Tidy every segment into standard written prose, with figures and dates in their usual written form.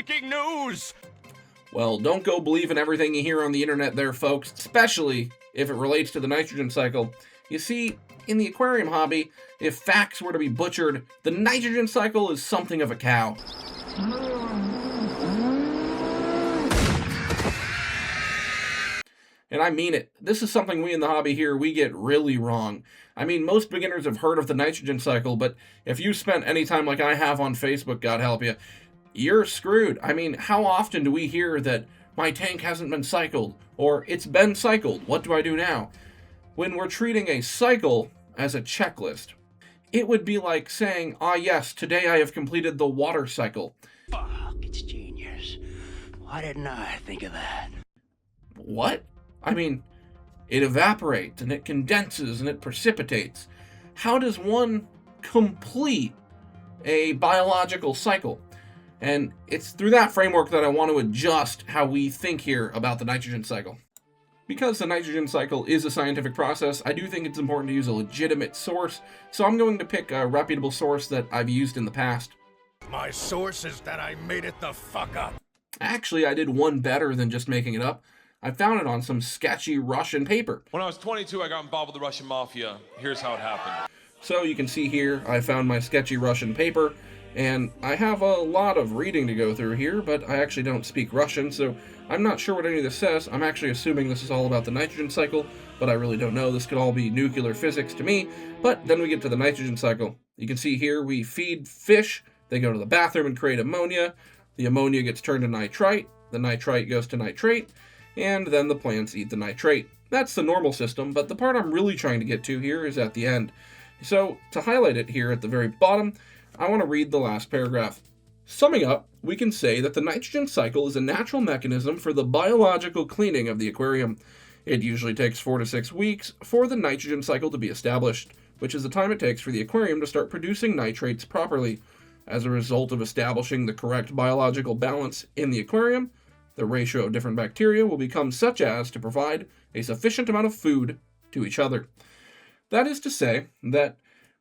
breaking news! Well, don't go believing everything you hear on the internet there, folks, especially if it relates to the nitrogen cycle. You see, in the aquarium hobby, if facts were to be butchered, the nitrogen cycle is something of a cow. And I mean it. This is something we in the hobby here, we get really wrong. I mean, most beginners have heard of the nitrogen cycle, but if you spent any time like I have on Facebook, God help you, you're screwed. I mean, how often do we hear that my tank hasn't been cycled, or it's been cycled, what do I do now? When we're treating a cycle as a checklist, it would be like saying, ah yes, today I have completed the water cycle. Fuck, it's genius. Why didn't I think of that? What? I mean, it evaporates, and it condenses, and it precipitates. How does one complete a biological cycle? And it's through that framework that I want to adjust how we think here about the nitrogen cycle. Because the nitrogen cycle is a scientific process, I do think it's important to use a legitimate source, so I'm going to pick a reputable source that I've used in the past. My source is that I made it the fuck up. Actually, I did one better than just making it up. I found it on some sketchy Russian paper. When I was 22, I got involved with the Russian mafia. Here's how it happened. So you can see here, I found my sketchy Russian paper, and I have a lot of reading to go through here, but I actually don't speak Russian, so I'm not sure what any of this says. I'm actually assuming this is all about the nitrogen cycle, but I really don't know. This could all be nuclear physics to me. But then we get to the nitrogen cycle. You can see here we feed fish, they go to the bathroom and create ammonia. The ammonia gets turned to nitrite, the nitrite goes to nitrate, and then the plants eat the nitrate. That's the normal system, but the part I'm really trying to get to here is at the end. So, to highlight it here at the very bottom, I want to read the last paragraph. Summing up, we can say that the nitrogen cycle is a natural mechanism for the biological cleaning of the aquarium. It usually takes 4 to 6 weeks for the nitrogen cycle to be established, which is the time it takes for the aquarium to start producing nitrates properly. As a result of establishing the correct biological balance in the aquarium, the ratio of different bacteria will become such as to provide a sufficient amount of food to each other. That is to say that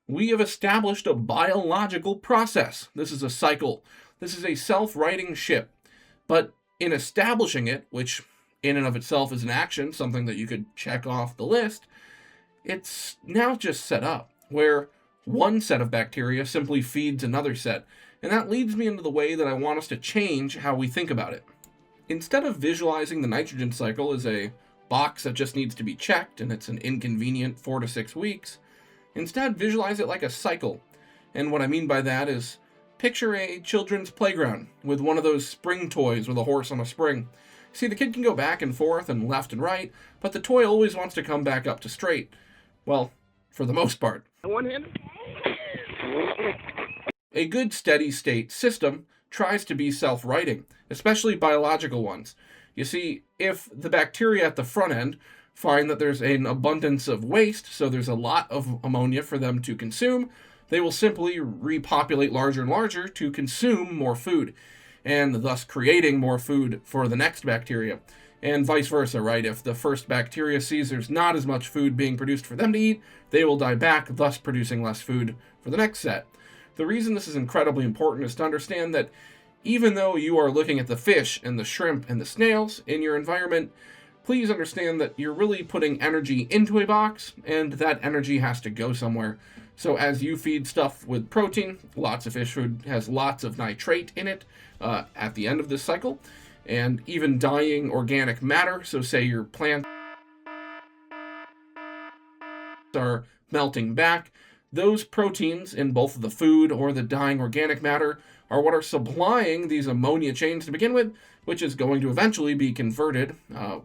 we have established a biological process. This is a cycle. This is a self-righting ship. But in establishing it, which in and of itself is an action, something that you could check off the list, it's now just set up where one set of bacteria simply feeds another set. And that leads me into the way that I want us to change how we think about it. Instead of visualizing the nitrogen cycle as a box that just needs to be checked and it's an inconvenient 4 to 6 weeks, instead visualize it like a cycle. And what I mean by that is picture a children's playground with one of those spring toys with a horse on a spring. See, the kid can go back and forth and left and right, but the toy always wants to come back up to straight. Well, for the most part. A good steady state system tries to be self-righting, especially biological ones. You see, if the bacteria at the front end find that there's an abundance of waste, so there's a lot of ammonia for them to consume, they will simply repopulate larger and larger to consume more food, and thus creating more food for the next bacteria. And vice versa, right? If the first bacteria sees there's not as much food being produced for them to eat, they will die back, thus producing less food for the next set. The reason this is incredibly important is to understand that even though you are looking at the fish and the shrimp and the snails in your environment, please understand that you're really putting energy into a box, and that energy has to go somewhere. So as you feed stuff with protein, lots of fish food has lots of nitrate in it at the end of this cycle, and even dying organic matter, so say your plants are melting back, those proteins in both the food or the dying organic matter are what are supplying these ammonia chains to begin with, which is going to eventually be converted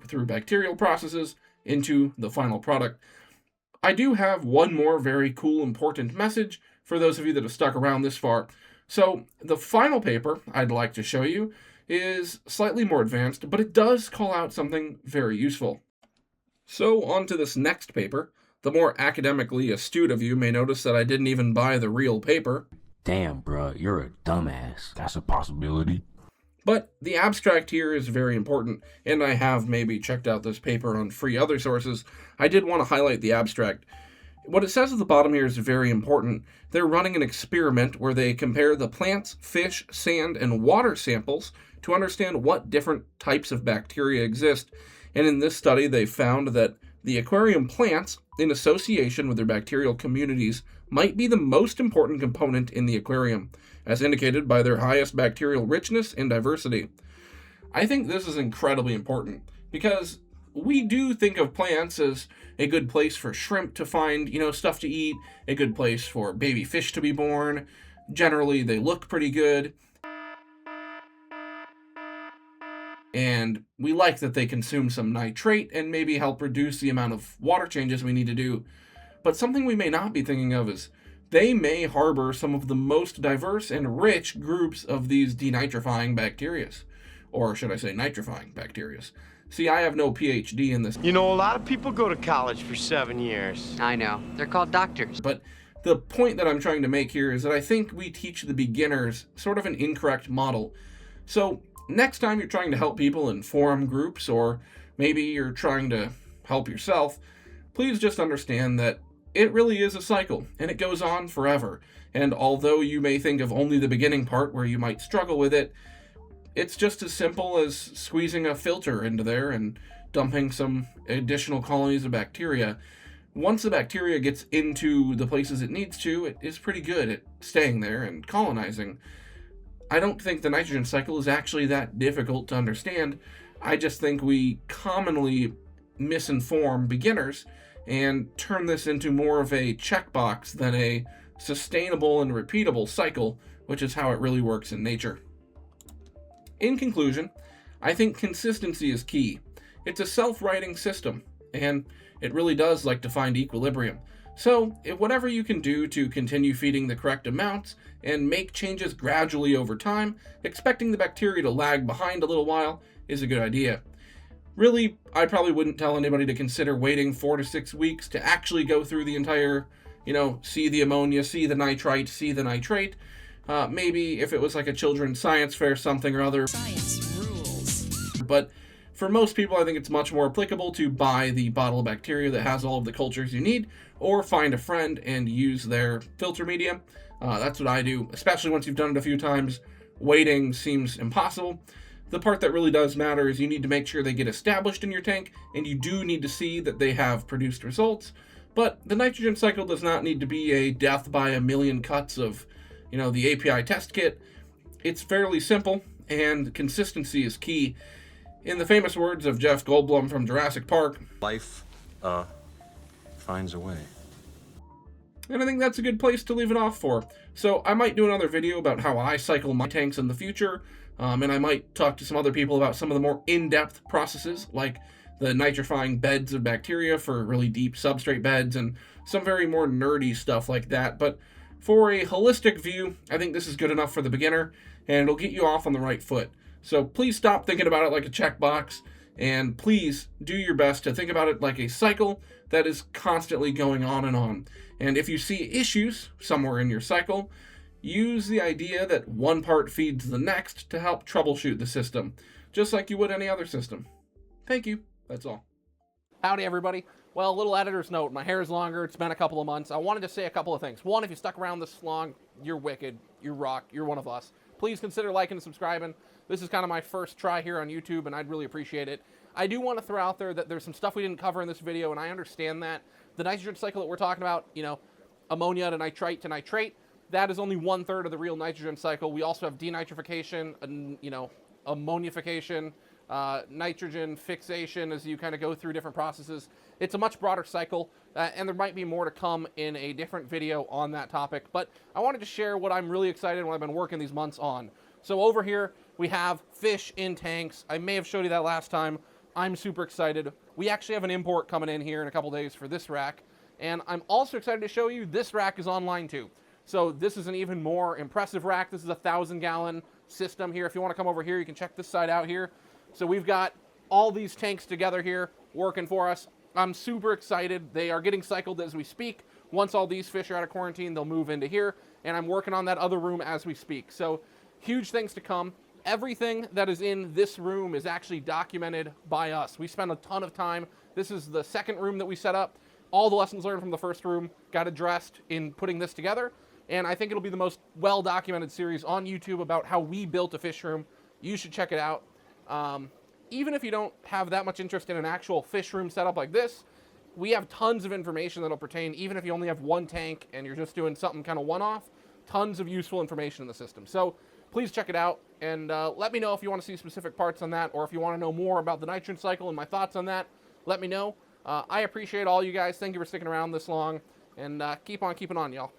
through bacterial processes into the final product. I do have one more very cool, important message for those of you that have stuck around this far. So the final paper I'd like to show you is slightly more advanced, but it does call out something very useful. So on to this next paper. The more academically astute of you may notice that I didn't even buy the real paper. Damn, bruh, you're a dumbass. That's a possibility. But the abstract here is very important, and I have maybe checked out this paper on free other sources. I did want to highlight the abstract. What it says at the bottom here is very important. They're running an experiment where they compare the plants, fish, sand, and water samples to understand what different types of bacteria exist. And in this study, they found that the aquarium plants, in association with their bacterial communities, might be the most important component in the aquarium, as indicated by their highest bacterial richness and diversity. I think this is incredibly important because we do think of plants as a good place for shrimp to find, stuff to eat, a good place for baby fish to be born. Generally, they look pretty good. And we like that they consume some nitrate and maybe help reduce the amount of water changes we need to do. But something we may not be thinking of is they may harbor some of the most diverse and rich groups of these denitrifying bacteria. Or should I say nitrifying bacteria. See, I have no PhD in this. You know, a lot of people go to college for 7 years. I know. They're called doctors. But the point that I'm trying to make here is that I think we teach the beginners sort of an incorrect model. So next time you're trying to help people in forum groups, or maybe you're trying to help yourself, please just understand that it really is a cycle, and it goes on forever. And although you may think of only the beginning part where you might struggle with it, it's just as simple as squeezing a filter into there and dumping some additional colonies of bacteria. Once the bacteria gets into the places it needs to, it is pretty good at staying there and colonizing. I don't think the nitrogen cycle is actually that difficult to understand. I just think we commonly misinform beginners and turn this into more of a checkbox than a sustainable and repeatable cycle, which is how it really works in nature. In conclusion, I think consistency is key. It's a self-righting system, and it really does like to find equilibrium. So, whatever you can do to continue feeding the correct amounts and make changes gradually over time, expecting the bacteria to lag behind a little while is a good idea. Really, I probably wouldn't tell anybody to consider waiting 4 to 6 weeks to actually go through the entire, see the ammonia, see the nitrite, see the nitrate. Maybe if it was like a children's science fair, something or other. Science rules. But for most people, I think it's much more applicable to buy the bottle of bacteria that has all of the cultures you need, or find a friend and use their filter media. That's what I do, especially once you've done it a few times. Waiting seems impossible. The part that really does matter is you need to make sure they get established in your tank, and you do need to see that they have produced results. But the nitrogen cycle does not need to be a death by a million cuts of the API test kit. It's fairly simple, and consistency is key. In the famous words of Jeff Goldblum from Jurassic Park, life finds a way. And I think that's a good place to leave it off for. So I might do another video about how I cycle my tanks in the future, and I might talk to some other people about some of the more in-depth processes, like the nitrifying beds of bacteria for really deep substrate beds, and some very more nerdy stuff like that. But for a holistic view, I think this is good enough for the beginner, and it'll get you off on the right foot. So please stop thinking about it like a checkbox, and please do your best to think about it like a cycle that is constantly going on and on. And if you see issues somewhere in your cycle, use the idea that one part feeds the next to help troubleshoot the system, just like you would any other system. Thank you. That's all. Howdy, everybody. Well, a little editor's note. My hair is longer. It's been a couple of months. I wanted to say a couple of things. One, if you stuck around this long, you're wicked. You rock. You're one of us. Please consider liking and subscribing. This is kind of my first try here on YouTube, and I'd really appreciate it. I do want to throw out there that there's some stuff we didn't cover in this video, and I understand that. The nitrogen cycle that we're talking about, ammonia to nitrate, that is only 1/3 of the real nitrogen cycle. We also have denitrification, and, ammonification, nitrogen fixation as you kind of go through different processes. It's a much broader cycle, and there might be more to come in a different video on that topic. But I wanted to share what I'm really excited and what I've been working these months on. So over here, we have fish in tanks. I may have showed you that last time. I'm super excited. We actually have an import coming in here in a couple days for this rack. And I'm also excited to show you this rack is online too. So this is an even more impressive rack. This is a 1,000-gallon system here. If you want to come over here, you can check this side out here. So we've got all these tanks together here working for us. I'm super excited. They are getting cycled as we speak. Once all these fish are out of quarantine, they'll move into here. And I'm working on that other room as we speak. So huge things to come. Everything that is in this room is actually documented by us. We spent a ton of time. This is the second room that we set up. all the lessons learned from the first room got addressed in putting this together, and I think it'll be the most well-documented series on YouTube about how we built a fish room. You should check it out. Even if you don't have that much interest in an actual fish room setup like this, we have tons of information that'll pertain, even if you only have one tank and you're just doing something kind of one-off, tons of useful information in the system. So please check it out, and let me know if you want to see specific parts on that, or if you want to know more about the nitrogen cycle and my thoughts on that, let me know. I appreciate all you guys. Thank you for sticking around this long, and keep on keeping on, y'all.